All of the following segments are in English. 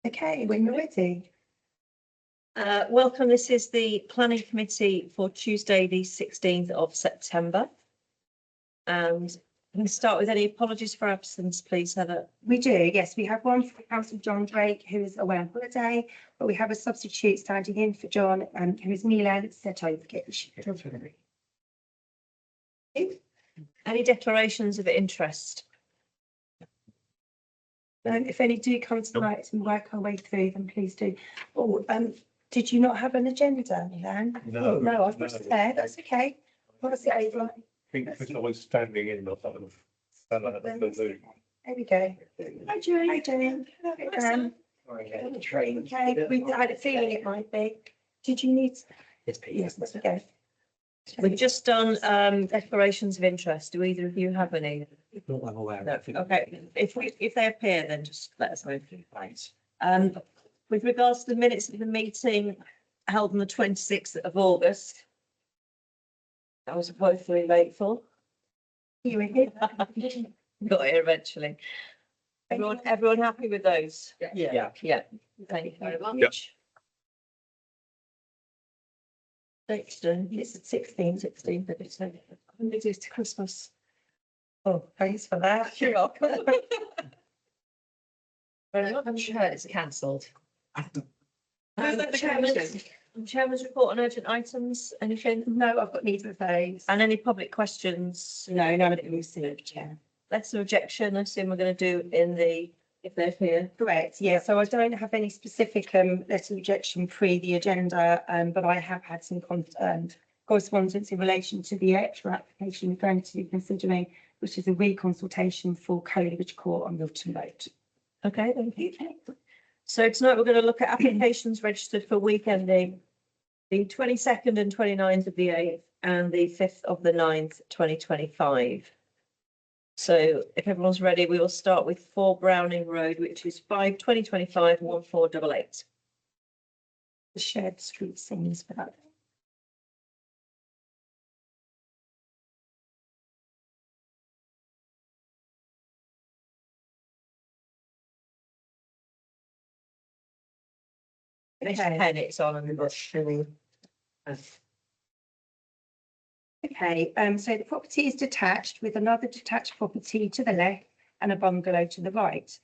Okay, when you're ready. Welcome. This is the planning committee for Tuesday, the 16th of September. And we can start with any apologies for absence, please, Heather. We do, yes. We have one for Councillor John Drake, who is away on holiday, but we have a substitute standing in for John, who is Milan Setovic. Any declarations of interest? If any do come tonight and work our way through, then please do. Oh, did you not have an agenda, Milan? No. No, I've got it there. That's okay. What's it over? I think because I was standing in, I thought of. There we go. Hi, Jane. Hi, Jane. Okay, we had a feeling it might be. Did you need? Yes, that's okay. We've just done declarations of interest. Do either of you have any? Not that I'm aware No. of. Okay. If they appear, then just let us know. Thanks. With regards to the minutes of the meeting held on the 26th of August, I was woefully late for. You were here. Got here eventually. Everyone happy with those? Yeah. Yeah. Thank you very much. Dexter, It's at 16. 16, but it's When they do to Christmas. Oh, thanks for that. You're welcome. I'm sure it's cancelled. Chairman's report on urgent items, anything? No, I've got neither of those. And any public questions? No, none of it received, Chair. Letters of objection, I assume we're going to do in the, if they're here. Correct, yeah. So I don't have any specific letter of objection pre the agenda, but I have had some correspondence in relation to the extra application we're going to be considering, which is a reconsultation for Coleridge Court on Milton Road. Okay, thank you. So tonight we're going to look at applications registered for weekending the 22nd and 29th of the 8th and the 5th of the 9th, 2025. So if everyone's ready, we will start with 4 Browning Road, which is 5/2025 1488. The shared street scenes for that. This Okay. pen it's on and Okay, so the property is detached with another detached property to the left and a bungalow to the right.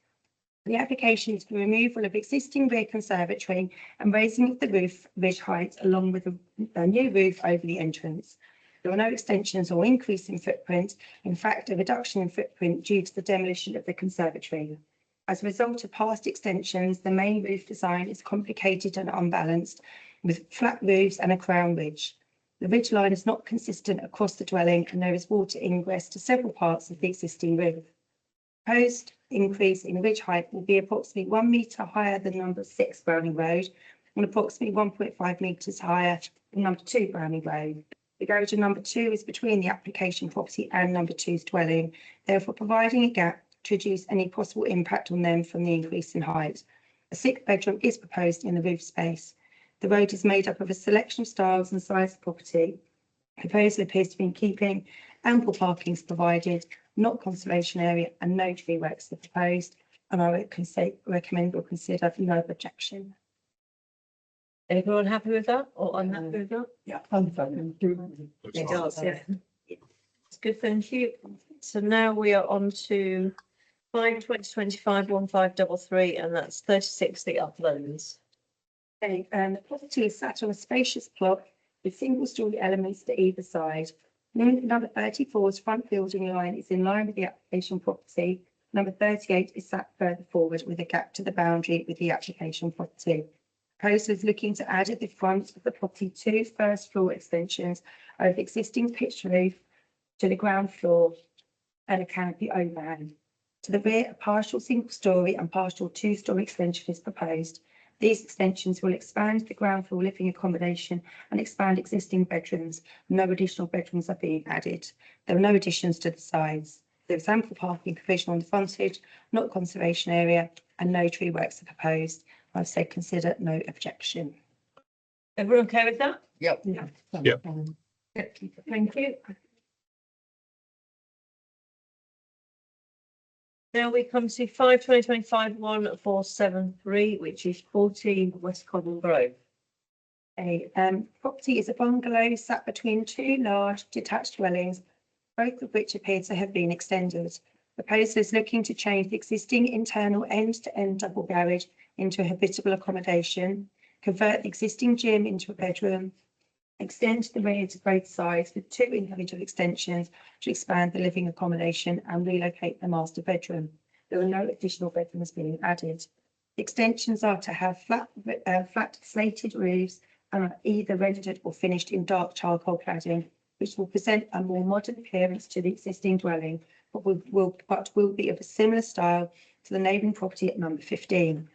The application is for removal of existing rear conservatory and raising of the roof ridge height along with a new roof over the entrance. There are no extensions or increase in footprint, in fact, a reduction in footprint due to the demolition of the conservatory. As a result of past extensions, the main roof design is complicated and unbalanced, with flat roofs and a crown ridge. The ridge line is not consistent across the dwelling and there is water ingress to several parts of the existing roof. Proposed increase in ridge height will be approximately 1 metre higher than number 6 Browning Road and approximately 1.5 metres higher than number 2 Browning Road. The garage in number 2 is between the application property and number 2's dwelling, therefore providing a gap to reduce any possible impact on them from the increase in height. A 6th bedroom is proposed in the roof space. The road is made up of a selection of styles and size of property. The proposal appears to be in keeping. Ample parking is provided, not conservation area, and no tree works are proposed. And I would recommend or consider no objection. Everyone happy with that or unhappy with that? Yeah. It does, yeah. It's good, thank you. So now we are on to 5/2025 1533, and that's 36 The Uplands. Okay, the property is sat on a spacious plot with single-storey elements to either side. Number 34's front building line is in line with the application property. Number 38 is sat further forward with a gap to the boundary with the application property. Proposal is looking to add at the front of the property 2 first floor extensions of existing pitched roof to the ground floor and a canopy overhang. To the rear, a partial single-storey and partial 2-storey extension is proposed. These extensions will expand the ground floor living accommodation and expand existing bedrooms. No additional bedrooms are being added. There are no additions to the sides. There is ample parking provision on the frontage, not conservation area, and no tree works are proposed. I've said consider no objection. Everyone okay with that? Yep. Yep. Thank you. Now we come to 5/2025/1473, which is 14 West Cobham Grove. A property is a bungalow sat between two large detached dwellings, both of which appear to have been extended. The proposer is looking to change the existing internal end-to-end double garage into a habitable accommodation, convert the existing gym into a bedroom, extend the rear to both sides with two individual extensions to expand the living accommodation and relocate the master bedroom. There are no additional bedrooms being added. The extensions are to have flat slated roofs and are either rendered or finished in dark charcoal cladding, which will present a more modern appearance to the existing dwelling, but will be of a similar style to the neighbouring property at number 15.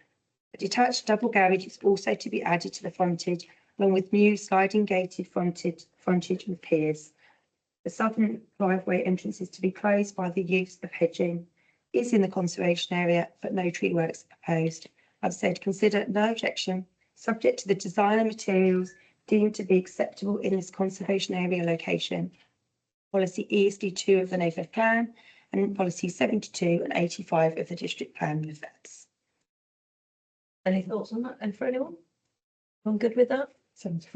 A detached double garage is also to be added to the frontage, along with new sliding gated frontage with piers. The southern driveway entrance is to be closed by the use of hedging. Is in the conservation area, but no tree works are proposed. I've said consider no objection, subject to the design and materials deemed to be acceptable in this conservation area location. Policy ESD2 of the neighbourhood plan and policy 72 and 85 of the district plan reflects. Any thoughts on that? And for anyone? I'm good with that? Sounds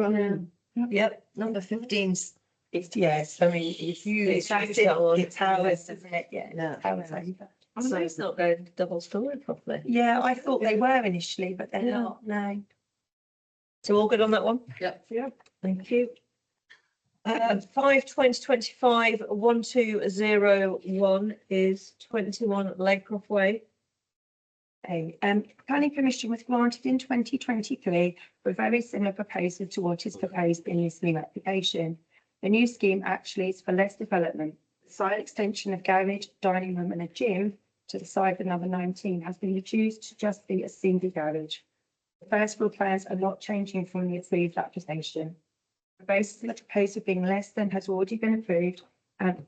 Yep. Number 15's It's, yes, I mean, it's It's massive, that one. it's ours, isn't it? Yeah. Yeah. It's ours over. So it's not going double story properly. Yeah, I thought they were initially, but they're Yeah. not, no. So all good on that one? Yep. Yeah. Thank you. 5/2025/1201 is 21 Laycroft Way. Okay, planning permission was granted in 2023 for a very similar proposal to what is proposed in this new application. The new scheme actually is for less development. The side extension of garage, dining room and a gym to the side of number 19 has been reduced to just be a single garage. The first floor plans are not changing from the approved application. The basis of the proposal being less than has already been approved and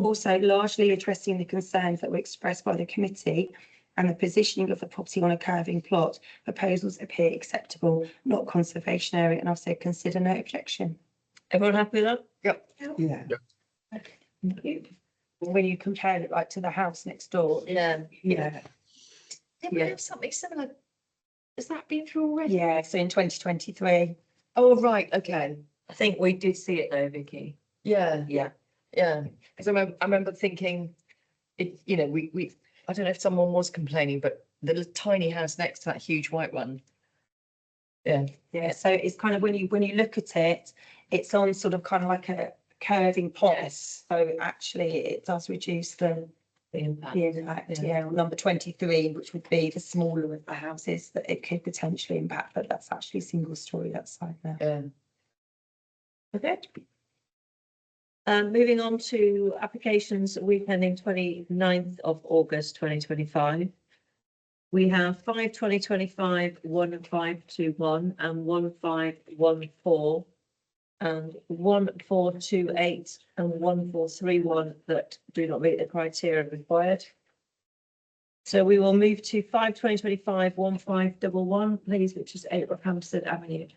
also largely addressing the concerns that were expressed by the committee and the positioning of the property on a curving plot, proposals appear acceptable, not conservation area, and I've said consider no objection. Everyone happy with that? Yeah. Thank you. When you compare it like to the house next door. Yeah. Yeah. Did we Yeah. have something similar? Has that been through already? Yeah, so in 2023. Oh, right, okay. I think we did see it though, Vicky. Yeah, Yeah. yeah. Because I remember thinking, I don't know if someone was complaining, but the little tiny house next to that huge white one. Yeah, Yeah, so it's kind of when you look at it, it's on sort of kind of like a curving plot. Yes. So actually it does reduce the impact. impact, yeah, on number 23, which would be the smaller of the houses that it could potentially impact, but that's actually single story that side there. yeah. Okay. Moving on to applications week ending 29th of August 2025. We have 5/2025/1521 and 1514 and 1428 and 1431 that do not meet the criteria required. So we will move to 5/2025/1511, please, which is 8 Hampstead Avenue.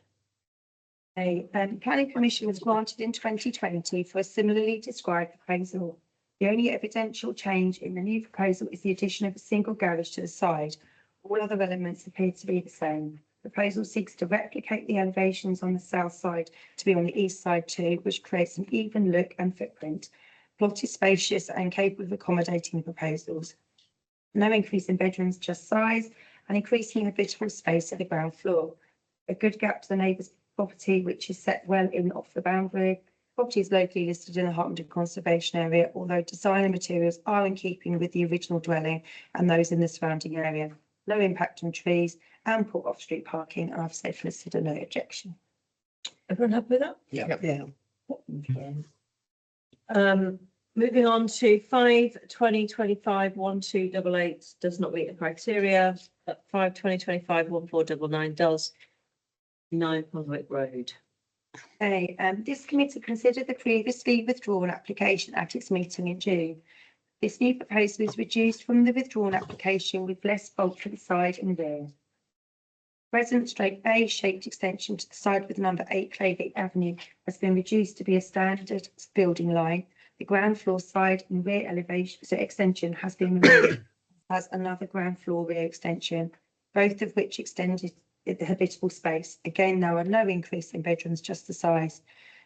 A planning permission was granted in 2020 for a similarly described proposal. The only evidential change in the new proposal is the addition of a single garage to the side. All other elements appear to be the same. The proposal seeks to replicate the elevations on the south side to be on the east side too, which creates an even look and footprint. Plot is spacious and capable of accommodating the proposals. No increase in bedrooms, just size, and increasing habitable space at the ground floor. A good gap to the neighbour's property, which is set well in off the boundary. Property is locally listed in the Hartmondale Conservation Area, although design and materials are in keeping with the original dwelling and those in the surrounding area. Low impact on trees, ample off-street parking, and I've said consider no objection. Everyone happy with that? Yeah. Moving on to 5/2025/1288 does not meet the criteria, but 5/2025/1499 does. 9 Conwick Road. Okay, this committee considered the previously withdrawn application at its meeting in June. This new proposal is reduced from the withdrawn application with less bulk to the side and rear. Present straight A-shaped extension to the side with number 8 Claygate Avenue has been reduced to be a standard building line. The ground floor side and rear elevation, so extension has been removed as another ground floor rear extension, both of which extended the habitable space. Again, there are no increase in bedrooms, just the size.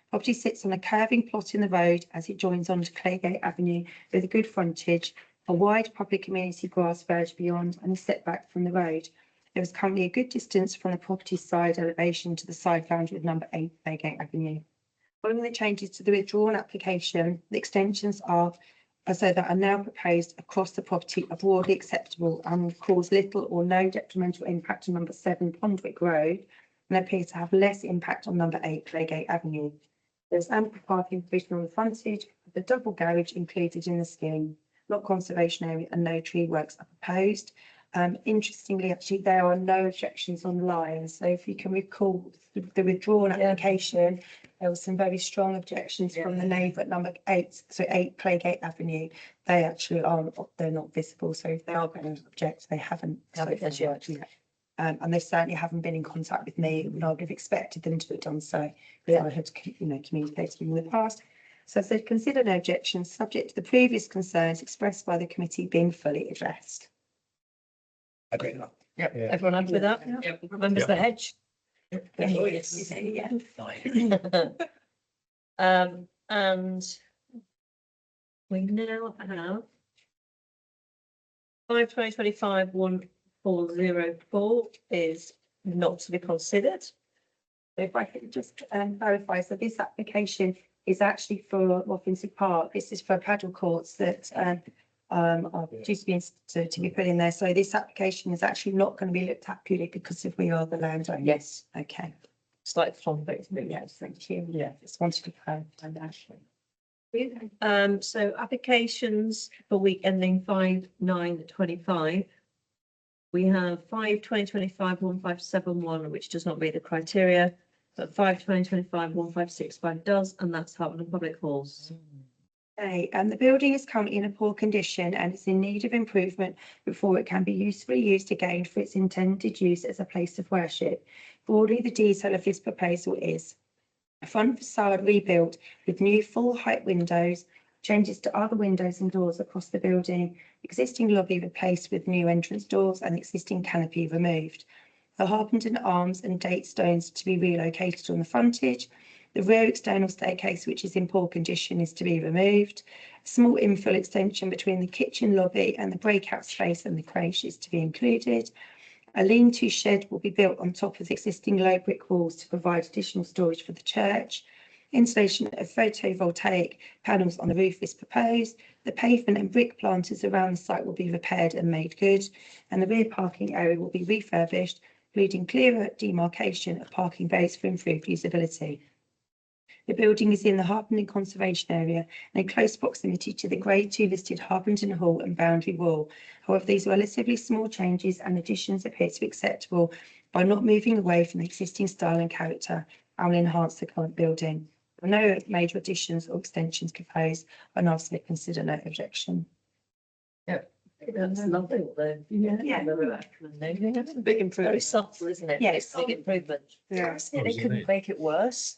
Property sits on a curving plot in the road as it joins onto Claygate Avenue with a good frontage, a wide public amenity grass verge beyond and a setback from the road. There is currently a good distance from the property side elevation to the side boundary of number 8 Claygate Avenue. Following the changes to the withdrawn application, the extensions are that are now proposed across the property are broadly acceptable and will cause little or no detrimental impact on number 7 Pondwick Road and appear to have less impact on number 8 Claygate Avenue. There's ample parking provision on the frontage, with the double garage included in the scheme. Not conservation area and no tree works are proposed. Interestingly, actually, there are no objections online. So if you can recall the withdrawn application, there were some very strong objections from the neighbour at number 8, so 8 Claygate Avenue. They actually aren't, they're not visible. So if they are going to object, they haven't. And they certainly haven't been in contact with me, and I would have expected them to have done so. I had, communicated in the past. So they consider no objections, subject to the previous concerns expressed by the committee being fully addressed. Agree. Yeah, Yeah. everyone happy with that? Yeah. Remembers the hedge? Oh, yes. Yeah. And we now have 5/2025/1404 is not to be considered. So if I could just clarify, so this application is actually for Woffinsey Park. This is for paddle courts that are due to be put in there. So this application is actually not going to be looked at purely because if we are the landowner. Yes, Okay. it's like from both. Yes, thank you. Yeah. Just wanted to clarify that. So applications for week ending 5/9/25. We have 5/2025/1571, which does not meet the criteria, but 5/2025/1565 does, and that's Hartland Public Halls. Okay, the building is currently in a poor condition and it's in need of improvement before it can be usefully used again for its intended use as a place of worship. Broadly, the detail of this proposal is a front facade rebuilt with new full height windows, changes to other windows and doors across the building, existing lobby replaced with new entrance doors and existing canopy removed. The Harpenden arms and date stones to be relocated on the frontage. The rear external staircase, which is in poor condition, is to be removed. A small infill extension between the kitchen lobby and the breakout space and the creche is to be included. A lean-to shed will be built on top of the existing low brick walls to provide additional storage for the church. Installation of photovoltaic panels on the roof is proposed. The pavement and brick planters around the site will be repaired and made good, and the rear parking area will be refurbished, including clearer demarcation of parking bays for improved usability. The building is in the Harpenden Conservation Area and in close proximity to the Grade 2 listed Harpenden Hall and boundary wall. However, these relatively small changes and additions appear to be acceptable by not moving away from the existing style and character and will enhance the current building. There are no major additions or extensions proposed, and I'll consider no objection. That's lovely, although. Yeah. Big improvement. Very subtle, isn't it? Yes. Big improvement. Yeah. They couldn't make it worse.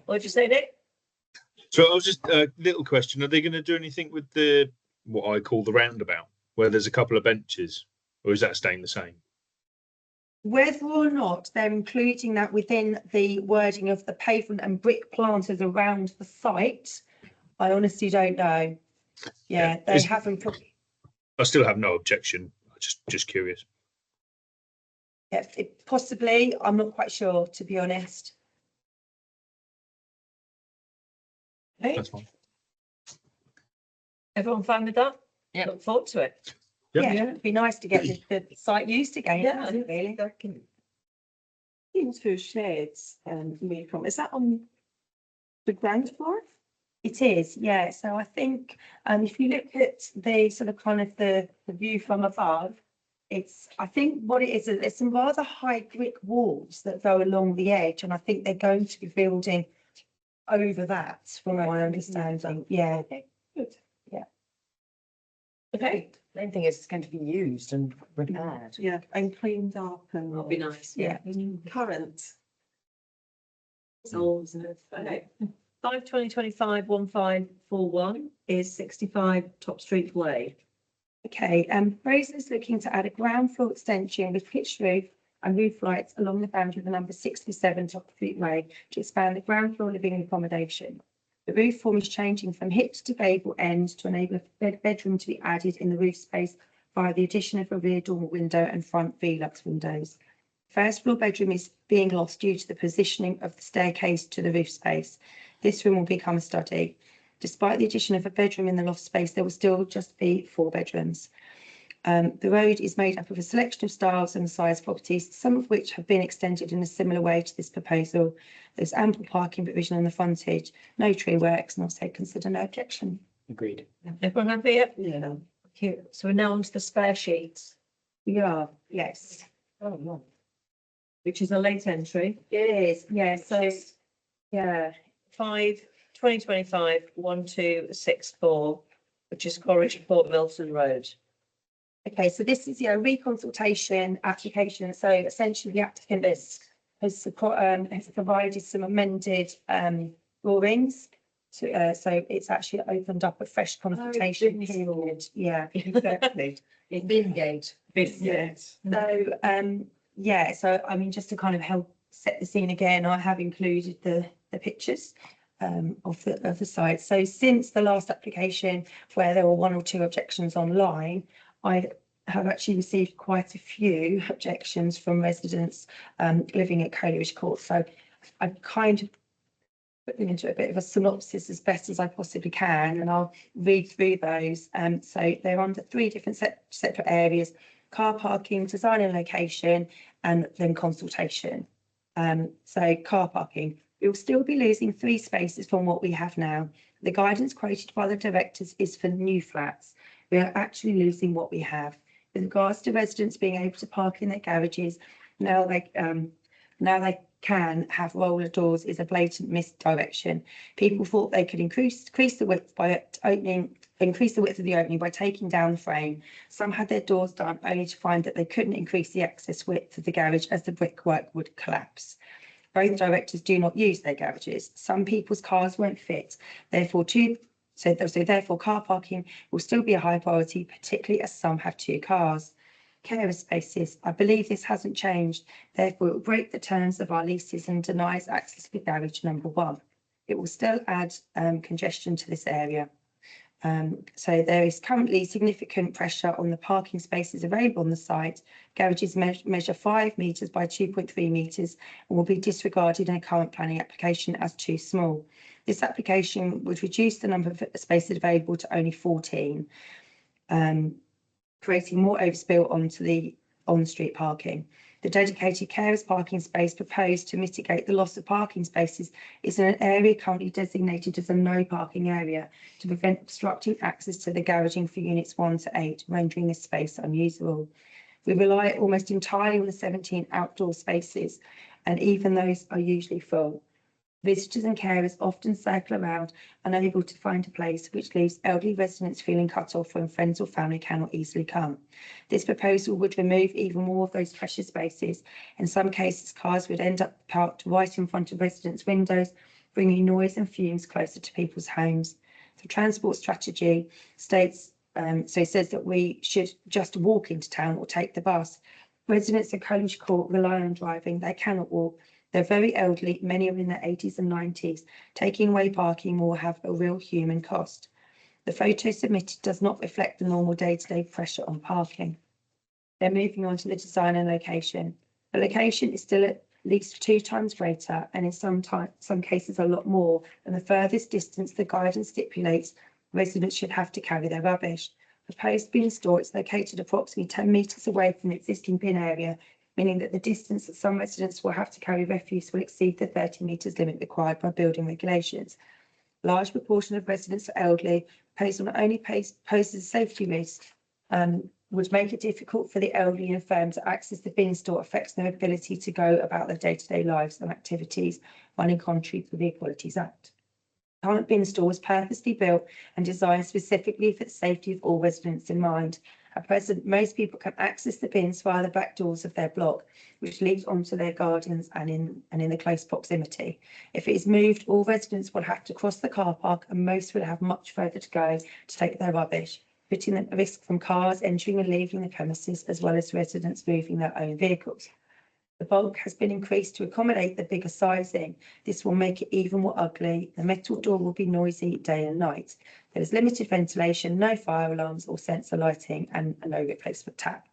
What'd you say, Nick? So I was just a little question. Are they going to do anything with the what I call the roundabout, where there's a couple of benches, or is that staying the same? Whether or not they're including that within the wording of the pavement and brick planters around the site, I honestly don't know. Yeah, they Is- haven't put, I still have no objection. Just curious. possibly, I'm not quite sure, to be honest. Okay, That's fine. Everyone fine with that? Yeah. Look forward to it. Yeah. yeah, it'd be nice to get the site used again, Yeah. wouldn't it, really? Into sheds made from, is that on the ground floor? It is, yeah. So I think if you look at the sort of kind of the view from above, I think what it is, there's some rather high brick walls that go along the edge, and I think they're going to be building over that, from my understanding. Yeah. Good. Okay. Main thing is it's going to be used and repaired. Yeah, and cleaned up and. That'll be nice. Yeah. Current. Souls and. Okay. 2025-1541 is 65 Top Street Way. Okay, Fraser is looking to add a ground floor extension with pitched roof and roof lights along the boundary of the number 67 Top Street Way to expand the ground floor living accommodation. The roof form is changing from hip to gable end to enable a bedroom to be added in the roof space via the addition of a rear dormer window and front Velux windows. First floor bedroom is being lost due to the positioning of the staircase to the roof space. This room will become a study. Despite the addition of a bedroom in the loft space, there will still just be 4 bedrooms. The road is made up of a selection of styles and size properties, some of which have been extended in a similar way to this proposal. There's ample parking provision on the frontage, no tree works, and also consider no objection. Agreed. Everyone happy? Yep. Yeah. Okay, so we're now on to the spare sheets, We are, yes. which is a late entry. It is, yeah, so, yeah. 2025-1264, which is Corridge to Port Milton Road. Okay, so this is your reconsultation application. So essentially the applicant has provided some amended drawings. So it's actually opened up a fresh consultation period. Yeah, exactly. Bingate. Yes. So yeah, so I mean, just to kind of help set the scene again, I have included the pictures of the site. So since the last application where there were 1 or 2 objections online, I have actually received quite a few objections from residents living at Coleridge Court. So I've kind of put them into a bit of a synopsis as best as I possibly can, and I'll read through those. So they're under 3 different separate areas: car parking, design and location, and then consultation. So car parking, we'll still be losing 3 spaces from what we have now. The guidance quoted by the directors is for new flats. We are actually losing what we have. With regards to residents being able to park in their garages, now they can have roller doors is a blatant misdirection. People thought they could increase the width by increase the width of the opening by taking down the frame. Some had their doors done only to find that they couldn't increase the access width of the garage as the brickwork would collapse. Both directors do not use their garages. Some people's cars won't fit. Therefore, car parking will still be a high priority, particularly as some have 2 cars. Carer spaces, I believe this hasn't changed. Therefore, it will break the terms of our leases and denies access to garage number 1. It will still add congestion to this area. So there is currently significant pressure on the parking spaces available on the site. Garages measure 5 metres by 2.3 metres and will be disregarded in a current planning application as too small. This application would reduce the number of spaces available to only 14, creating more overspill onto the on-street parking. The dedicated carers parking space proposed to mitigate the loss of parking spaces is in an area currently designated as a no parking area to prevent obstructing access to the garaging for units 1 to 8, rendering this space unusable. We rely almost entirely on the 17 outdoor spaces, and even those are usually full. Visitors and carers often circle around, unable to find a place, which leaves elderly residents feeling cut off when friends or family cannot easily come. This proposal would remove even more of those precious spaces. In some cases, cars would end up parked right in front of residents' windows, bringing noise and fumes closer to people's homes. The transport strategy states, says that we should just walk into town or take the bus. Residents at Coleridge Court rely on driving. They cannot walk. They're very elderly, many are in their 80s and 90s. Taking away parking will have a real human cost. The photo submitted does not reflect the normal day-to-day pressure on parking. Then moving on to the design and location. The location is still at least 2 times greater, and in some cases a lot more, than the furthest distance the guidance stipulates residents should have to carry their rubbish. Proposed bin store is located approximately 10 metres away from the existing bin area, meaning that the distance that some residents will have to carry refuse will exceed the 30 metres limit required by building regulations. A large proportion of residents are elderly, proposal not only poses a safety risk, would make it difficult for the elderly and infirm to access the bin store, affects their ability to go about their day-to-day lives and activities, running contrary to the Equalities Act. The current bin store was purposely built and designed specifically for the safety of all residents in mind. At present, most people can access the bins via the back doors of their block, which leads onto their gardens and in the close proximity. If it is moved, all residents will have to cross the car park, and most will have much further to go to take their rubbish, putting them at risk from cars entering and leaving the premises, as well as residents moving their own vehicles. The bulk has been increased to accommodate the bigger sizing. This will make it even more ugly. The metal door will be noisy day and night. There is limited ventilation, no fire alarms or sensor lighting, and no replacement tap.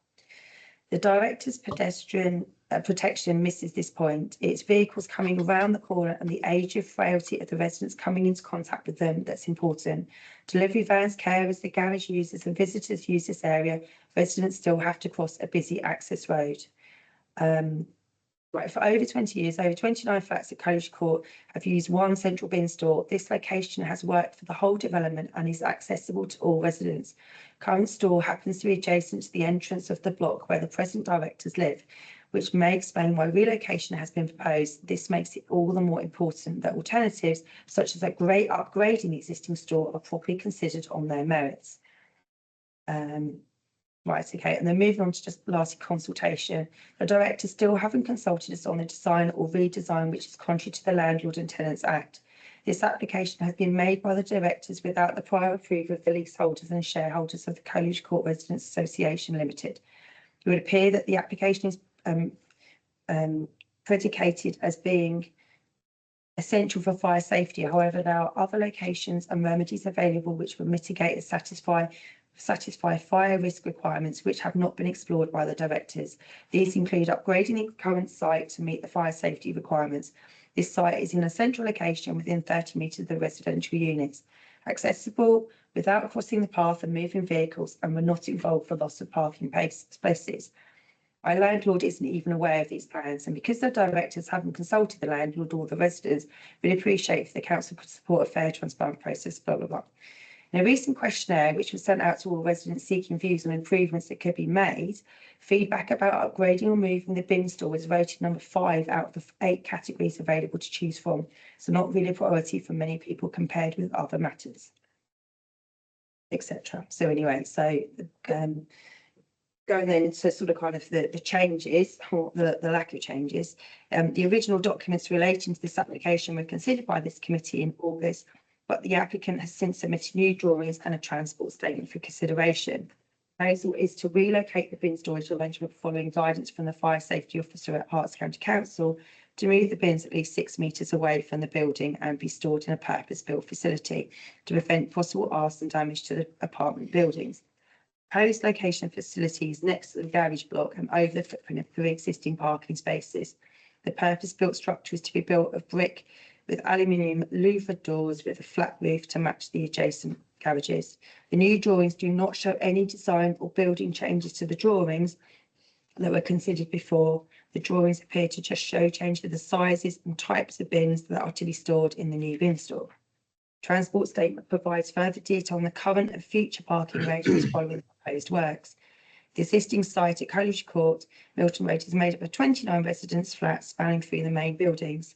The director's pedestrian protection misses this point. It's vehicles coming around the corner and the age of frailty of the residents coming into contact with them that's important. Delivery vans, carers, the garage users and visitors use this area. Residents still have to cross a busy access road. Right, for over 20 years, over 29 flats at College Court have used one central bin store. This location has worked for the whole development and is accessible to all residents. Current store happens to be adjacent to the entrance of the block where the present directors live, which may explain why relocation has been proposed. This makes it all the more important that alternatives, such as upgrading the existing store, are properly considered on their merits. Right, okay, and then moving on to just last consultation. The directors still haven't consulted us on the design or redesign, which is contrary to the Landlord and Tenants Act. This application has been made by the directors without the prior approval of the leaseholders and shareholders of the Coleridge Court Residents Association Limited. It would appear that the application is predicated as being essential for fire safety. However, there are other locations and remedies available which will mitigate and satisfy fire risk requirements which have not been explored by the directors. These include upgrading the current site to meet the fire safety requirements. This site is in a central location within 30 metres of the residential units, accessible without crossing the path and moving vehicles, and will not involve the loss of parking spaces. Our landlord isn't even aware of these plans, and because the directors haven't consulted the landlord or the residents, we'd appreciate if the council could support a fair, transparent process, blah, blah, blah. In a recent questionnaire, which was sent out to all residents seeking views on improvements that could be made, feedback about upgrading or moving the bin store was voted number 5 out of the 8 categories available to choose from. So not really a priority for many people compared with other matters, etc. So anyway, so going then into sort of kind of the changes or the lack of changes. The original documents relating to this application were considered by this committee in August, but the applicant has since submitted new drawings and a transport statement for consideration. The proposal is to relocate the bin storage arrangement following guidance from the fire safety officer at Herts County Council to move the bins at least 6 metres away from the building and be stored in a purpose-built facility to prevent possible arson damage to the apartment buildings. Proposed location facilities next to the garage block and over the footprint of 3 existing parking spaces. The purpose-built structure is to be built of brick with aluminium louvered doors with a flat roof to match the adjacent garages. The new drawings do not show any design or building changes to the drawings that were considered before. The drawings appear to just show change to the sizes and types of bins that are to be stored in the new bin store. Transport statement provides further detail on the current and future parking arrangements following the proposed works. The existing site at Coleridge Court, Milton Road, is made up of 29 residence flats spanning through the main buildings.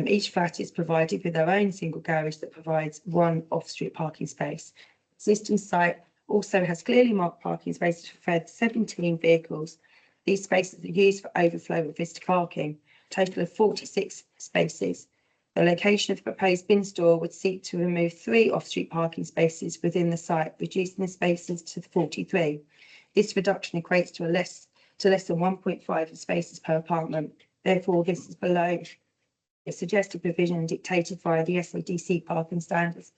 Each flat is provided with their own single garage that provides 1 off-street parking space. Existing site also has clearly marked parking spaces for further 17 vehicles. These spaces are used for overflow and visitor parking, a total of 46 spaces. The location of the proposed bin store would seek to remove 3 off-street parking spaces within the site, reducing the spaces to 43. This reduction equates to less than 1.5 spaces per apartment. Therefore, this is below a suggested provision dictated via the SADC parking standards,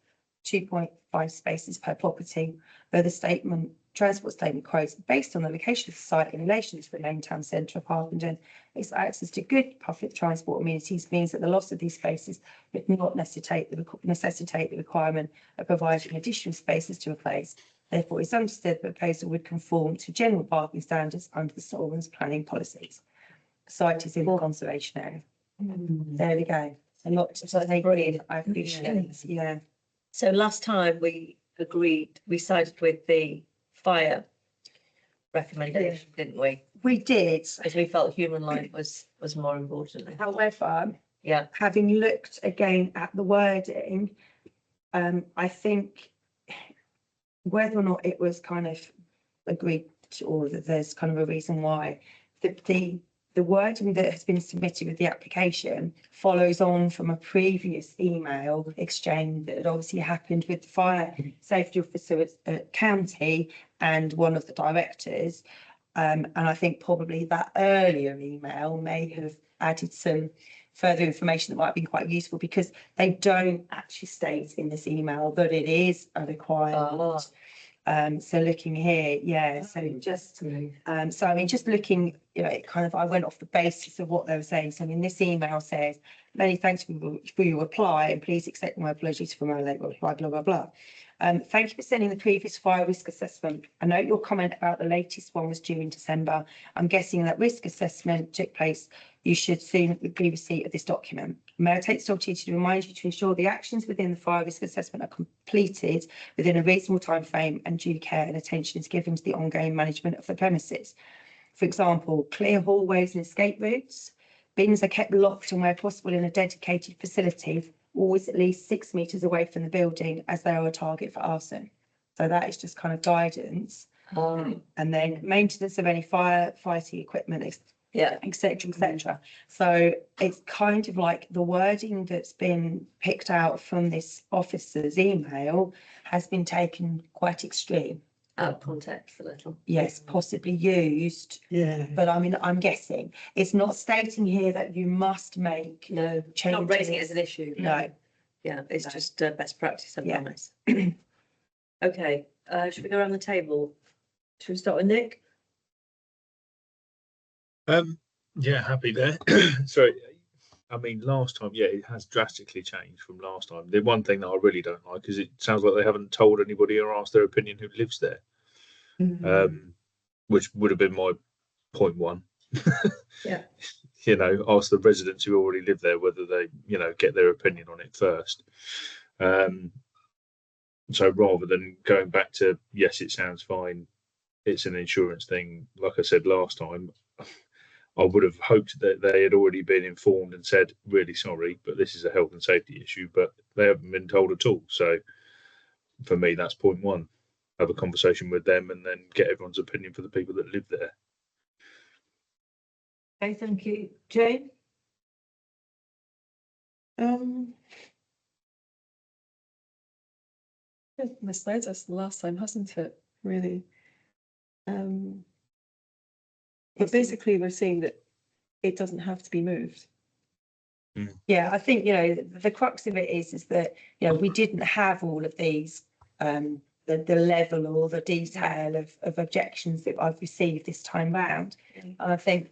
2.5 spaces per property, where the transport statement quotes, based on the location of the site in relation to the main town centre of Harpenden, its access to good public transport amenities means that the loss of these spaces would not necessitate the requirement of providing additional spaces to replace. Therefore, it's understood the proposal would conform to general parking standards under the Solomons planning policies. The site is in the conservation area. There we go. A lot to take in. I appreciate it. Yeah. So last time we sided with the fire recommendation, didn't we? We did. Because we felt human life was more important. However, Yeah, having looked again at the wording, I think whether or not it was kind of agreed or that there's kind of a reason why. The wording that has been submitted with the application follows on from a previous email exchange that had obviously happened with the fire safety officer at county and one of the directors. And I think probably that earlier email may have added some further information that might have been quite useful, because they don't actually state in this email that it is a requirement. So looking here, yeah, so just, so I mean, just looking, you know, it kind of, I went off the basis of what they were saying. So I mean, this email says, many thanks for your reply, and please accept my apologies for my late reply, blah, blah, blah. Thank you for sending the previous fire risk assessment. I note your comment about the latest one was due in December. I'm guessing that risk assessment took place. You should soon be receipt of this document. May I take this opportunity to remind you to ensure the actions within the fire risk assessment are completed within a reasonable time frame, and due care and attention is given to the ongoing management of the premises. For example, clear hallways and escape routes. Bins are kept locked and where possible in a dedicated facility, always at least 6 metres away from the building, as they are a target for arson. So that is just kind of guidance. And then maintenance of any firefighting equipment, Yeah, et cetera. So it's kind of like the wording that's been picked out from this officer's email has been taken quite extreme. out of context a little. Yes, possibly used, Yeah. but I mean, I'm guessing it's not stating here that you must make No, changes. not raising it as an issue. No, Yeah, it's No. just best practice, I Yeah. promise. Okay, should we go around the table? Should we start with Nick? Yeah, happy there. So, I mean, last time, yeah, it has drastically changed from last time. The one thing that I really don't like is it sounds like they haven't told anybody or asked their opinion who lives there, which would have been my point one. Yeah. You know, ask the residents who already live there whether they, you know, get their opinion on it first. So rather than going back to, yes, it sounds fine, it's an insurance thing, like I said last time, I would have hoped that they had already been informed and said, really sorry, but this is a health and safety issue, but they haven't been told at all. So for me, that's point one. Have a conversation with them and then get everyone's opinion for the people that live there. Okay, thank you. Jane? It misled us the last time, hasn't it? Really. But basically, we're saying that it doesn't have to be moved. yeah, I think, you know, the crux of it is that, you know, we didn't have all of these, the level or the detail of objections that I've received this time round. And I think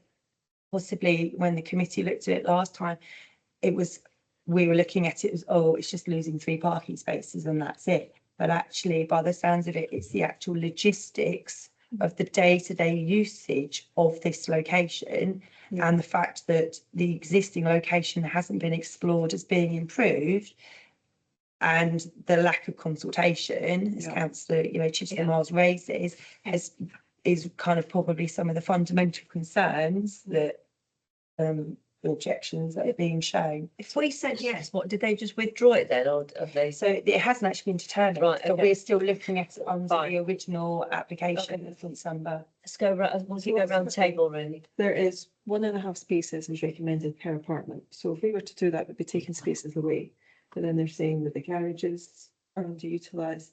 possibly when the committee looked at it last time, we were looking at it as, oh, it's just losing 3 parking spaces and that's it. But actually, by the sounds of it, it's the actual logistics of the day-to-day usage of this location, and the fact that the existing location hasn't been explored as being improved, and the lack of consultation, as Councillor, you know, Chichester Miles raises, is kind of probably some of the fundamental concerns that the objections that are being shown. If we said yes, what, did they just withdraw it then, or have they? So it hasn't actually been determined. Right, So okay. we're still looking at it under Fine. the original application Okay. from December. Let's go around, once you go around the table, really. There is 1.5 spaces is recommended per apartment. So if we were to do that, we'd be taking spaces away. But then they're saying that the garages are underutilised.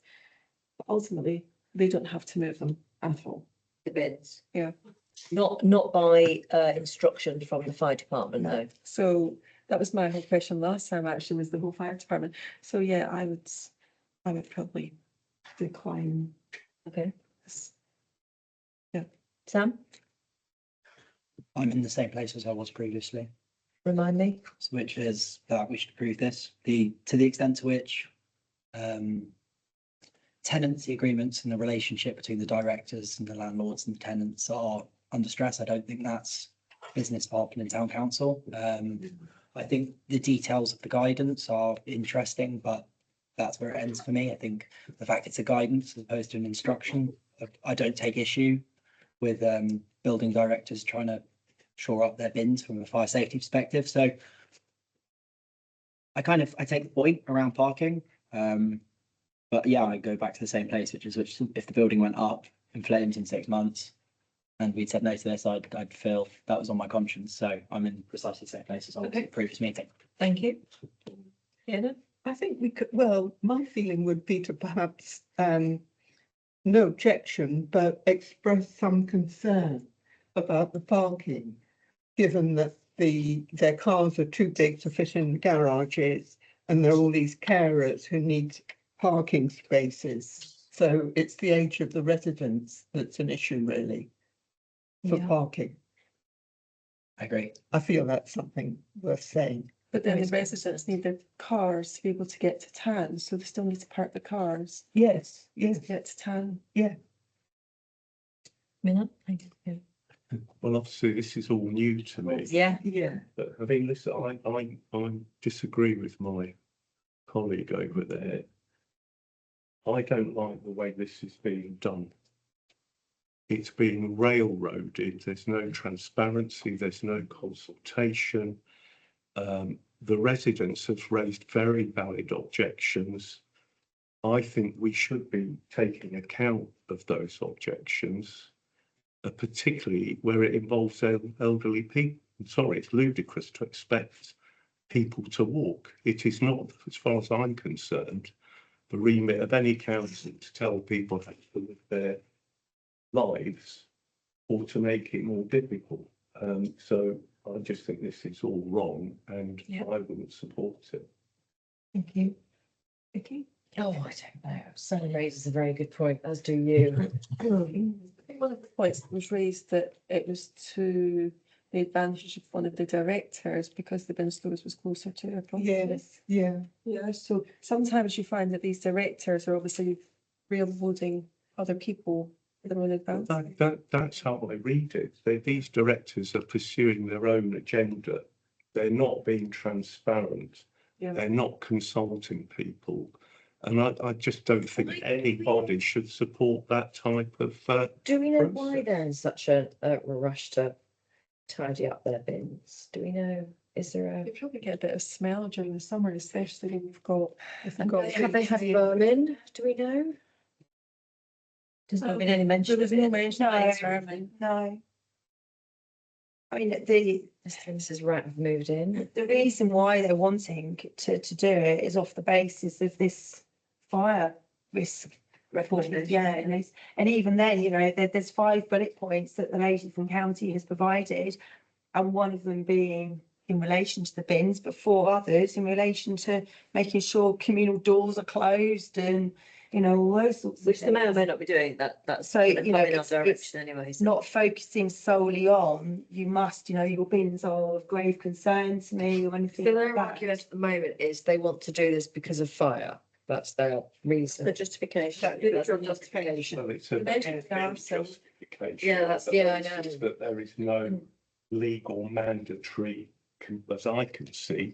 But ultimately, they don't have to move them at all. The bins. Yeah. Not by instruction from the fire department, no. So that was my whole question last time, actually, was the whole fire department. So yeah, I would probably decline Okay, this. Sam, I'm in the same place as I was previously, remind me. so which is that we should approve this. To the extent to which tenancy agreements and the relationship between the directors and the landlords and the tenants are under stress, I don't think that's business partner in town council. I think the details of the guidance are interesting, but that's where it ends for me. I think the fact it's a guidance as opposed to an instruction, I don't take issue with building directors trying to shore up their bins from a fire safety perspective. So I take the point around parking. But yeah, I go back to the same place, which if the building went up, in flames in 6 months and we'd said no to this, I'd feel that was on my conscience. So I'm in precisely the same place as I was at the previous meeting. Thank you. Fiona? I think we could, well, my feeling would be to perhaps, no objection, but express some concern about the parking, given that their cars are too big to fit in garages and there are all these carers who need parking spaces. So it's the age of the residents that's an issue really for Yeah. parking. I agree. I feel that's something worth saying. But then the residents need their cars to be able to get to town, so they still need to park the cars Yes, yes, to get to town. Minna? Thank you. Well, obviously, this is all new to me, Yeah. yeah. but having listened, I disagree with my colleague over there. I don't like the way this is being done. It's being railroaded. There's no transparency. There's no consultation. The residents have raised very valid objections. I think we should be taking account of those objections, particularly where it involves elderly people. I'm sorry, it's ludicrous to expect people to walk. It is not, as far as I'm concerned, the remit of any council to tell people how to live their lives or to make it more difficult. So I just think this is all wrong and Yeah. I wouldn't support it. Thank you. Vicky? Oh, I don't know. Sally raises a very good point, as do you. I think one of the points that was raised that it was to the advantage of one of the directors because the bin stores was closer to her property. Yes, yeah. Yeah, so sometimes you find that these directors are obviously railroading other people for their own advantage. That's how I read it. These directors are pursuing their own agenda. They're not being transparent. Yeah. They're not consulting people. And I just don't think anybody should support that type of, Do we know why process. there's such a rush to tidy up their bins? Do we know? Is there You probably get a bit of smell during the summer, especially when you've got, if you've a? got. Have they had vermin? Do we know? There's not been any mention There of was no it. mention of No. it, Herman. No. I mean, the Mrs. Rat have moved in. reason why they're wanting to do it is off the basis of this fire risk report. Yeah, and even then, you know, there's 5 bullet points that the lady from county has provided. And one of them being in relation to the bins, but 4 others in relation to making sure communal doors are closed and, you know, all those sorts of Which the may or things. may not be doing, that's So, gonna you know, come in our it's direction anyway. so- not focusing solely on, you must, you know, your bins are of grave concern to me or anything So like their that. argument at the moment is they want to do this because of fire. That's their reason. The justification. That's the justification. well, it's a Mention big the arson. justification. Yeah, that's- but yeah, I it's know. just that there is no legal mandatory, as I can see,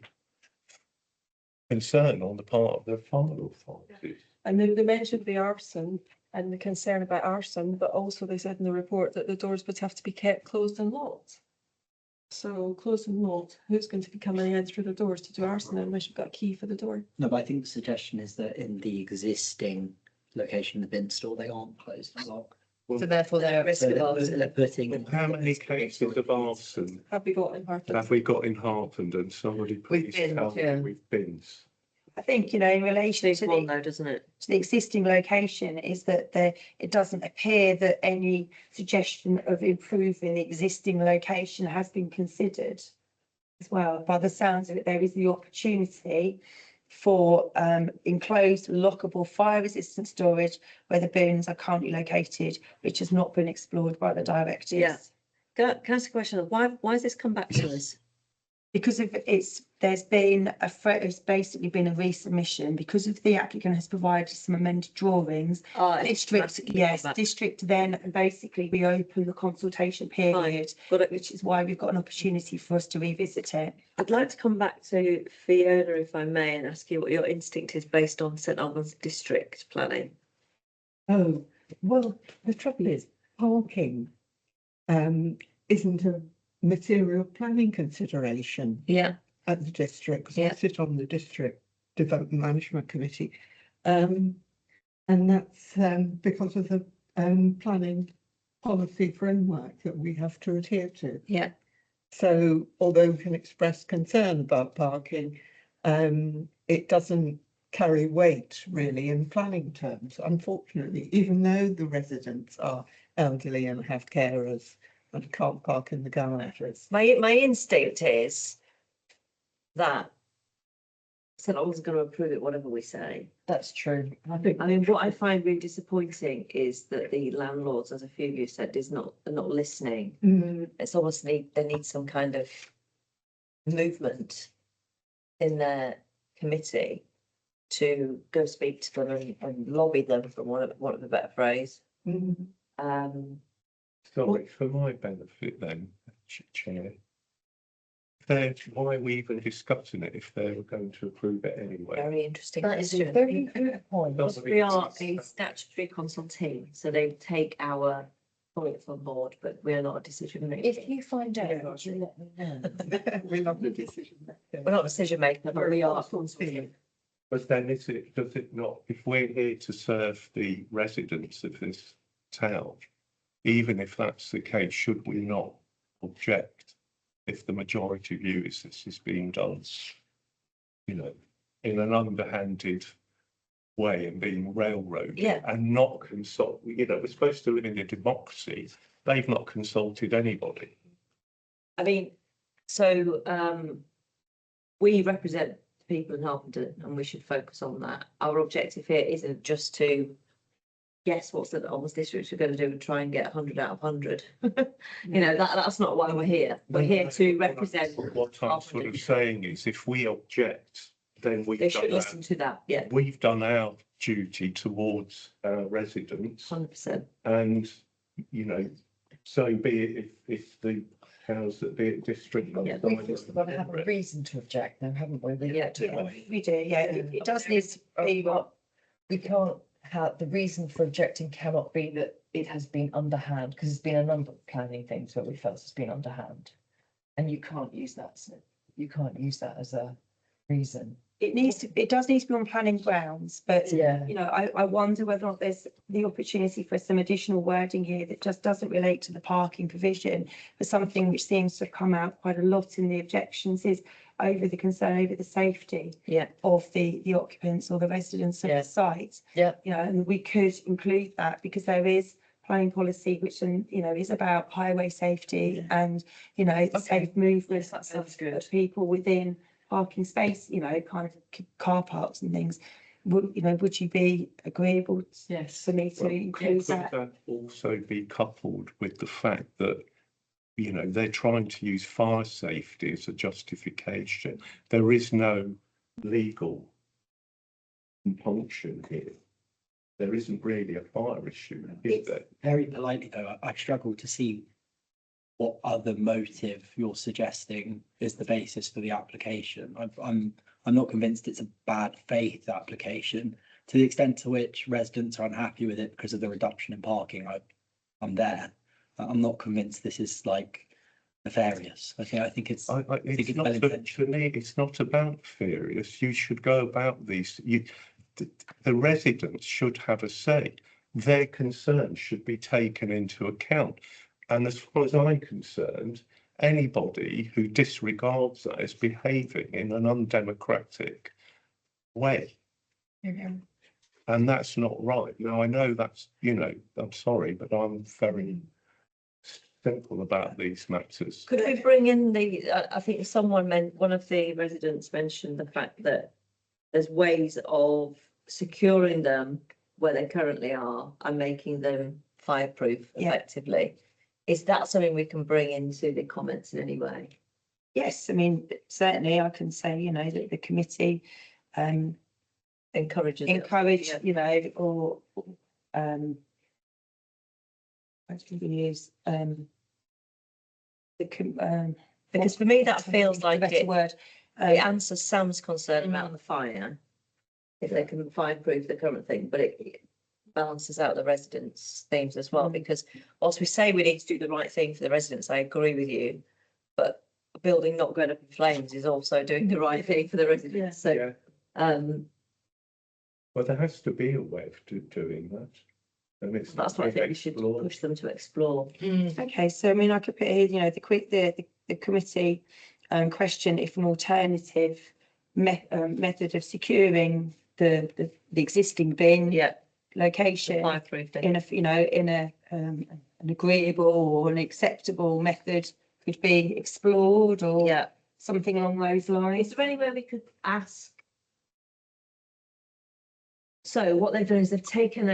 concern on the part of the fire authorities. And then they mentioned the arson and the concern about arson, but also they said in the report that the doors would have to be kept closed and locked. So closed and locked, who's going to be coming in through the doors to do arson unless you've got a key for the door? No, but I think the suggestion is that in the existing location, the bin store, they aren't closed and locked. So therefore they're at risk So of they're arson. they're putting. Well, how many cases of arson Have we got in Hartlepool? have we got in Hartland? Somebody please bins, tell me yeah. with bins. I think, you know, in relation Leaves to one the, though, doesn't it? to the existing location is that it doesn't appear that any suggestion of improving the existing location has been considered as well. By the sounds of it, there is the opportunity for enclosed lockable fire resistant storage where the bins are currently located, which has not been explored by the directors. Yeah. Can I ask a question? Why has this come back to us? Because of there's been it's basically been a resubmission because of the applicant has provided some amended drawings. District, yes, district then basically reopened the consultation period, Got it. which is why we've got an opportunity for us to revisit it. I'd like to come back to Fiona, if I may, and ask you what your instinct is based on St Albans district planning. Oh, well, the trouble is parking isn't a material planning consideration Yeah. at the district, because Yeah. I sit on the district development management committee. And that's because of the planning policy framework that we have to adhere to. Yeah. So although we can express concern about parking, it doesn't carry weight really in planning terms, unfortunately, even though the residents are elderly and have carers and can't park in the garages. My instinct is that St Albans is going to approve it, whatever we say. That's true. I mean, what I find really disappointing is that the landlords, as a few of you said, are not listening. It's almost they need some kind of movement in their committee to go speak to them and lobby them, for want of a better phrase. Sorry, for my benefit then, Chair. Why are we even discussing it if they were going to approve it anyway? Very interesting That is a question. very good point. Doesn't We are make a sense. statutory consultee, so they take our thoughts on board, but we are not a decision maker. If you find out, would you let me know? We love the decision. We're not a decision maker, but we are. But then does it not, if we're here to serve the residents of this town, even if that's the case, should we not object if the majority view is this is being done, you know, in an underhanded way and being railroaded? Yeah. And not consult, you know, we're supposed to live in a democracy. They've not consulted anybody. I mean, so we represent the people in Harpenden and we should focus on that. Our objective here isn't just to guess what St Albans districts are going to do and try and get 100 out of 100. You know, that's not why we're here. We're here to represent. What I'm sort of saying is if we object, then They we've should done listen our, to that, yeah, we've done our duty towards our residents. 100%. And, you know, so be it if the powers that be at district. Yeah, We've just got to have a reason to object now, haven't we? Yeah, We do, yeah, it does need to be what. We can't have, the reason for objecting cannot be that it has been underhand, because there's been a number of planning things where we felt it's been underhand. And you can't use that, you can't use that as a reason. It does need to be on planning grounds, but Yeah. you know, I wonder whether or not there's the opportunity for some additional wording here that just doesn't relate to the parking provision, but something which seems to have come out quite a lot in the objections is over the concern over the safety Yeah. of the occupants or the residents of Yeah. the site. Yeah. You know, and we could include that because there is planning policy which, you know, is about highway safety and, you know, the Okay. safe movement Yes, that sounds of good. people within parking space, you know, kind of car parks and things. Would you be agreeable Yes. for me to Well, include Could that? that also be coupled with the fact that, you know, they're trying to use fire safety as a justification? There is no legal function here. There isn't really a fire issue, is there? Very politely though, I struggle to see what other motive you're suggesting is the basis for the application. I'm not convinced it's a bad faith application. To the extent to which residents are unhappy with it because of the reduction in parking, I'm there. I'm not convinced this is like nefarious. I think it's. It's it's not, well to me, it's not about nefarious. You should go about these, the residents should have a say. Their concerns should be taken into account. And as far as I'm concerned, anybody who disregards that is behaving in an undemocratic way. And that's not right. Now, I know that's, you know, I'm sorry, but I'm very simple about these matters. Could we bring in I think one of the residents mentioned the fact that there's ways of securing them where they currently are and making them fireproof Yeah. effectively. Is that something we can bring into the comments in any way? Yes, I mean, certainly I can say, you know, that the committee Encourages it. encourage, Yeah. you know, or what do we use? Because for me, that feels like better it word. it answers Sam's concern about the fire. If they can fireproof the current thing, but it balances out the residents' themes as well, because whilst we say we need to do the right thing for the residents, I agree with you. But a building not going up in flames is also doing the right thing for the residents, so, Yeah. Well, there has to be a way of doing that. And it's That's what I think we should explore. push them to explore. Okay, so I mean, I could put here, you know, the committee question if an alternative method of securing the existing bin Yeah, location fireproofing. in a, you know, in a an agreeable or an acceptable method could be explored or Yeah. something along those lines. Is there anywhere we could ask? So what they've done is they've taken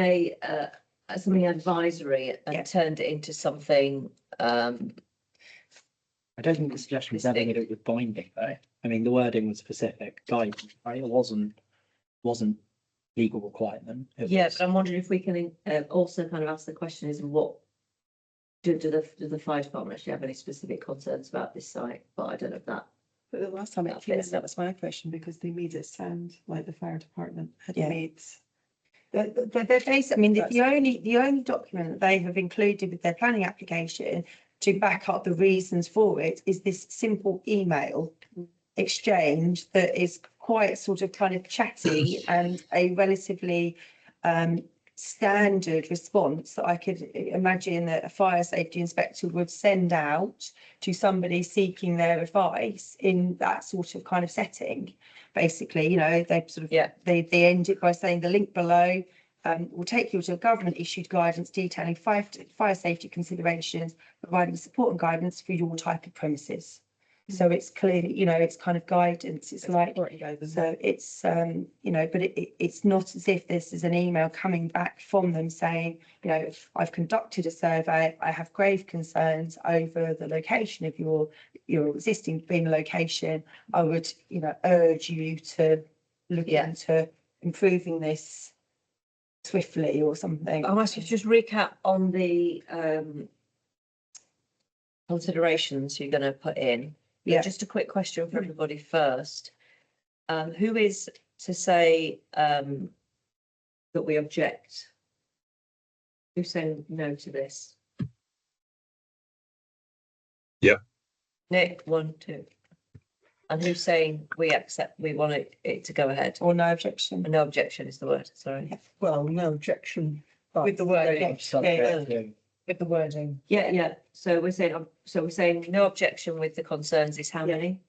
something advisory and Yeah. turned it into something, I don't think the suggestion was ever that it was binding though. I mean, the wording was specific guidance, right? It wasn't legal requirement. It yeah, was- but I'm wondering if we can also kind of ask the question is what do the fire department actually have any specific concerns about this site? But I don't know if that. But the last time That it came in, fits. that was my question, because they made it sound like the fire department had Yeah. made. They're based, I mean, the only document that they have included with their planning application to back up the reasons for it is this simple email exchange that is quite sort of kind of chatty and a relatively standard response that I could imagine that a fire safety inspector would send out to somebody seeking their advice in that sort of kind of setting. Basically, you know, they sort of, Yeah. they end it by saying the link below will take you to a government issued guidance detailing fire safety considerations, providing support and guidance for your type of premises. So it's clearly, you know, it's kind of guidance. It's like, so it's, you know, but it's not as if this is an email coming back from them saying, you know, I've conducted a survey, I have grave concerns over the location of your existing bin location. I would, you know, urge you to look Yeah. into improving this swiftly or something. I'm asking just recap on the considerations you're going to put in. Yeah. Just a quick question for everybody first. Who is to say that we object? Who's saying no to this? Yeah. Nick, 1, 2. And who's saying we accept, we want it to go ahead? Or no objection. No objection is the word, sorry. Well, no objection. but With the word, they- Subject to- with the wording. Yeah. So we're saying no objection with the concerns is how Yeah. many?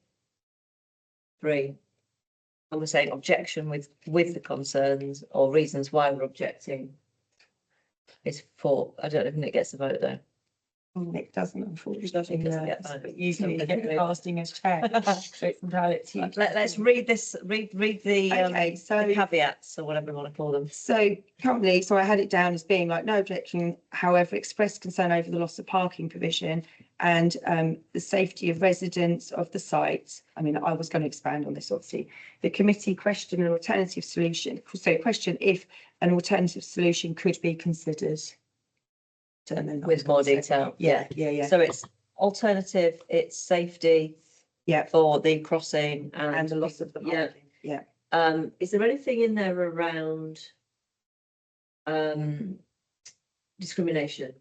3. And we're saying objection with the concerns or reasons why we're objecting is 4. I don't know if Nick gets the vote though. Nick doesn't, unfortunately. Doesn't get no, that. but usually you Okay. get the casting as chair. So it's entirely up to you. Let's read this, read the Okay, the so, caveats or whatever you want to call them. so currently, so I had it down as being like no objection, however, expressed concern over the loss of parking provision and the safety of residents of the site. I mean, I was going to expand on this, obviously. The committee questioned an alternative solution, so question if an alternative solution could be considered. And then I was With more gonna say- detail. Yeah. So it's alternative, it's safety Yeah, for the crossing and and the loss of the Yeah. parking. Yeah. Is there anything in there around discrimination?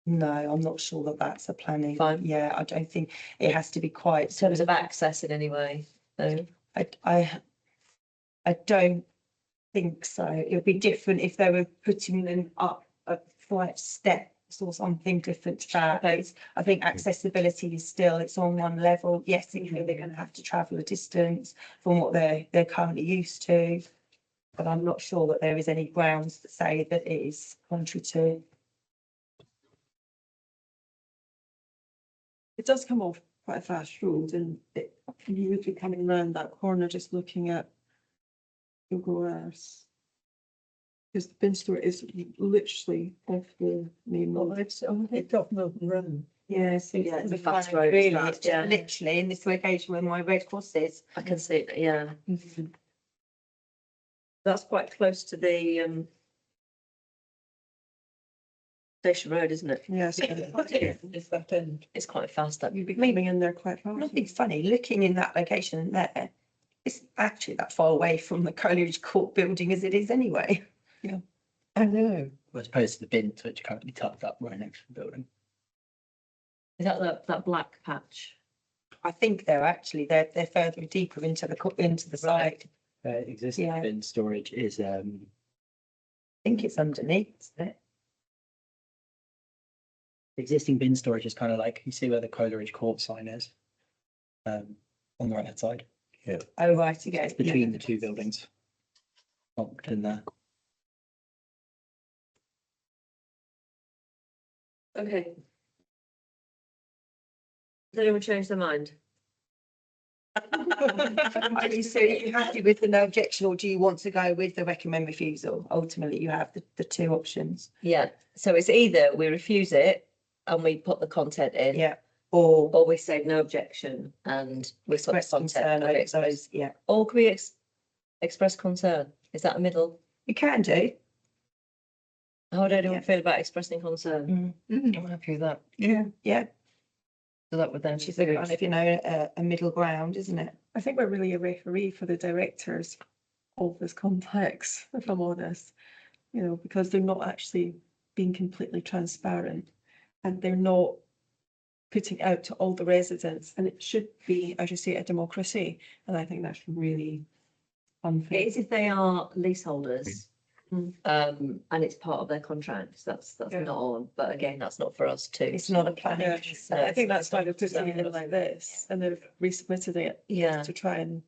No, I'm not sure that that's a planning. Fine. Yeah, I don't think it has to be quite. In terms of access in any way? No. I don't think so. It would be different if they were putting them up a flight steps or something different to that. Okay. I think accessibility is still, it's on one level. Yes, they're going to have to travel a distance from what they're currently used to. But I'm not sure that there is any grounds to say that it is contrary to. It does come off quite a fast road, and you would be coming round that corner just looking at Google Earth. Because the bin store is literally off the main road. It's off Milton Road. Yeah, so Yeah, it's a fast kind of road, really, that, it's yeah. literally in this location where my red cross is. I can see it, yeah. That's quite close to the Station Road, isn't it? Yes, Is that end? It's quite fast up. you'd be coming in there quite fast. Nothing funny, looking in that location there, it's actually that far away from the Coleridge Court building as it is anyway. I know. As opposed to the bins which are currently tucked up right next to the building. Is that that black patch? I think they're further deeper into the site. Existing Yeah. bin storage is think it's underneath, isn't it? The existing bin storage is kind of like, you see where the Coleridge Court sign is? On the right hand side, Oh, right, again. it's between the two buildings. Not in there. Okay. Does anyone change their mind? So are you happy with the no objection, or do you want to go with the recommend refusal? Ultimately, you have the two options. Yeah, so it's either we refuse it and we put the content in. Yeah. Or Or we say no objection and we put the express concern content. over Okay, those, yeah. or can we express concern? Is that a middle? You can do. How do anyone Yeah. feel about expressing concern? Mm. I'm happy with that. Yeah. Yeah, So that would then. which is a kind of, you know, a middle ground, isn't it? I think we're really a referee for the directors of this complex, if I'm honest. You know, because they're not actually being completely transparent and they're not putting out to all the residents, and it should be, as you say, a democracy. And I think that's really It unfair. is if they are leaseholders. Mm. And it's part of their contract, that's Yeah. not on, but again, that's not for us to. It's not a planning. Yeah. concern. I think that's why they're putting it in like this and they've resubmitted it Yeah, to try and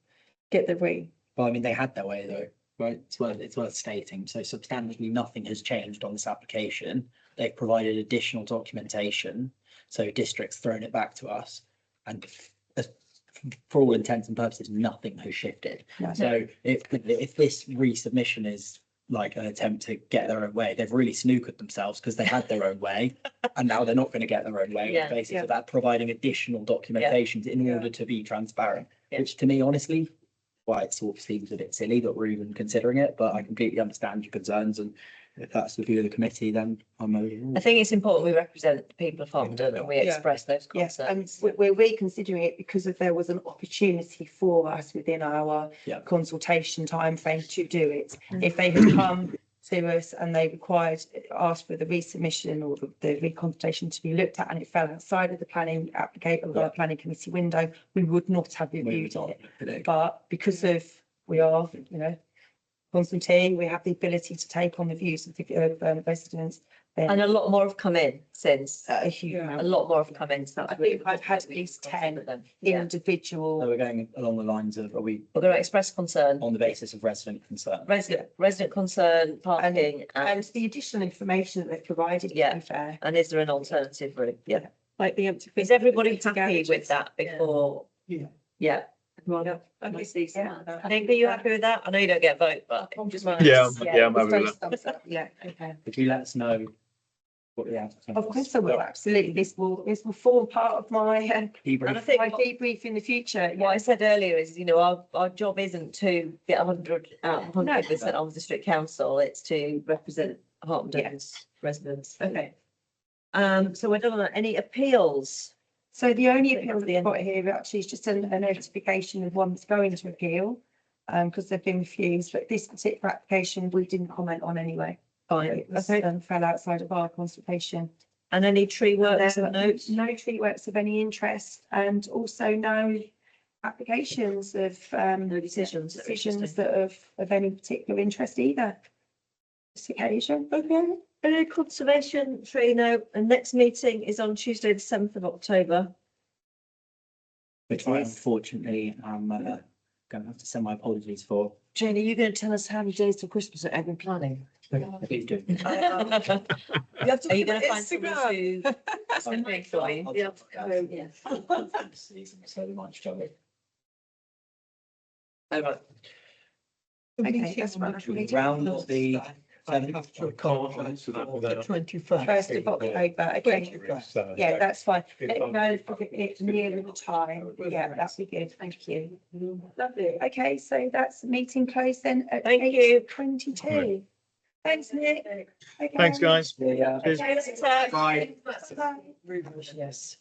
get their way. Well, I mean, they had their way though, right? It's worth stating. So substantially nothing has changed on this application. They've provided additional documentation. So district's thrown it back to us, and for all intents and purposes, nothing has shifted. No. So if this resubmission is like an attempt to get their own way, they've really snookered themselves because they had their own way, and now they're not going to get their own way on Yeah, the basis yeah. of that, providing additional documentation in Yeah. order to be transparent. Yeah. Which to me, honestly, why it sort of seems a bit silly that we're even considering it, but I completely understand your concerns, and if that's the view of the committee, then I'm overruled. I think it's important we represent the people of Harpenden and we Yeah. express those Yes, and concerns. we're reconsidering it because if there was an opportunity for us within our Yeah. consultation timeframe to do it. If they had come to us and they asked for the resubmission or the reconsultation to be looked at, and it fell outside of the planning application, Yeah. or planning committee window, we would not have We reviewed would not it. look at it. But because of, we are, you know, consulting, we have the ability to take on the views of the residents. And Then a lot more have come in since, a huge Yeah. a amount. lot more have come in. So I that's really think I've had at important. least 10 Yeah, individual. So we're going along the lines of, are we we're going to express concern, on the basis of resident concern? resident concern, parking, And and, the additional information that they've provided, to Yeah. be fair. and is there an alternative route? Yeah. Like the empty. Is everybody empty happy with garages. that before? Yeah. Yeah. Well, I see some. Yeah. Nick, are you happy with that? I know you don't get a vote, but. Compromise. Yeah, I'm happy with it's thumbs up, yeah, okay. Could you let us know what the outcome? Of course I will, absolutely. This will form part of my Debrief. And I think my debrief in the future. what I said earlier is, you know, our job isn't to get 100 out of 100% of district council, it's to represent Harpenden's residents. Okay. So we're done on that. Any appeals? So the only Bring it appeal to the we've end. got here actually is just a notification of one that's going to appeal. Because they've been refused, but this particular application we didn't comment on anyway. Fine. It was, Okay. fell outside of our consultation. And any tree works There and are notes? No tree works of any interest, and also no applications of No decisions that are decisions interesting. that of any particular interest either. This occasion. Okay. Any conservation tree note? And next meeting is on Tuesday, the 7th of October. Which I unfortunately am going to have to send my apologies for. Jane, are you going to tell us how many days till Christmas that I've been planning? Please do. Are you going to find someone to send me for you? Yeah. Yeah. So we might struggle. Oh, right. Okay, that's fine. Round the I have to apologise So that for was the that. 21st. 1st of October, okay. So- Yeah, that's fine. Let me know if it's nearer the time. Yeah, that'd be good. Thank you. Lovely. Okay, so that's meeting closed then at Thank you. 8:22. Thanks, Nick. Okay. Thanks, guys. Yeah. Cheers. Okay, Bye. Bye. Yes.